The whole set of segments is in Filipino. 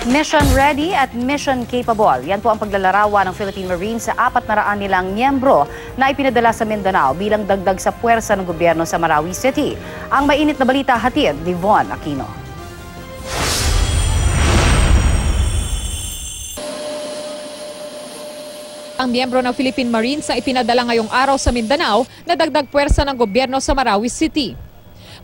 Mission ready at mission capable. Yan po ang paglalarawan ng Philippine Marines sa 400 nilang miyembro na ipinadala sa Mindanao bilang dagdag sa puwersa ng gobyerno sa Marawi City. Ang mainit na balita hatid ni Von Aquino. Ang miyembro ng Philippine Marines na ipinadala ngayong araw sa Mindanao na dagdag puwersa ng gobyerno sa Marawi City.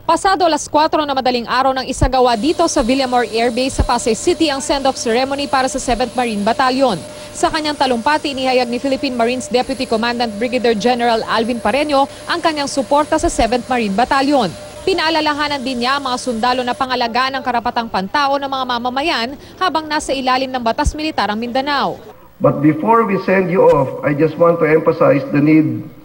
Pasado alas 4 na madaling araw ng isagawa dito sa Villamor Air Base sa Pasay City ang send-off ceremony para sa 7th Marine Battalion. Sa kanyang talumpati, inihayag ni Philippine Marines Deputy Commandant Brigadier General Alvin Pareño ang kanyang suporta sa 7th Marine Battalion. Pinaalalahanan din niya ang mga sundalo na pangalagaan ng karapatang pantao ng mga mamamayan habang nasa ilalim ng batas militar ang Mindanao. But before we send you off, I just want to emphasize the need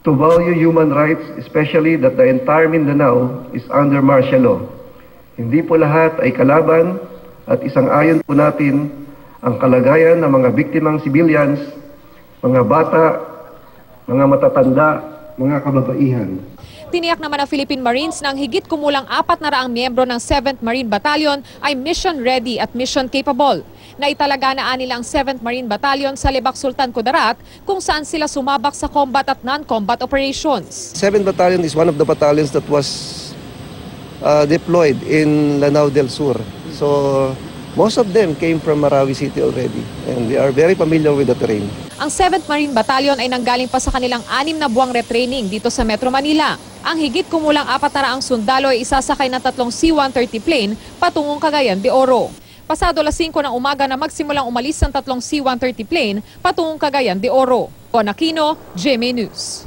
to value human rights, especially that the entire Mindanao is under martial law. Hindi po lahat ay kalaban at isang-ayon po natin ang kalagayan ng mga biktimang civilians, mga bata, mga matatanda, mga kababaihan. Tiniyak naman ng Philippine Marines na ang higit kumulang 400 miyembro ng 7th Marine Battalion ay mission ready at mission capable. Naitalaga na nila ang 7th Marine Battalion sa Lebak Sultan Kudarat kung saan sila sumabak sa combat at non-combat operations. 7th Battalion is one of the battalions that was deployed in Lanao del Sur. So most of them came from Marawi City already and they are very familiar with the terrain. Ang 7th Marine Battalion ay nanggaling pa sa kanilang 6 na buwang retraining dito sa Metro Manila. Ang higit kumulang 400 sundalo ay isasakay ng 3 C-130 plane patungong Cagayan de Oro. Pasado alas 5 ng umaga na magsimulang umalis ang 3 C-130 plane patungong Cagayan de Oro. Von Aquino, GMA News.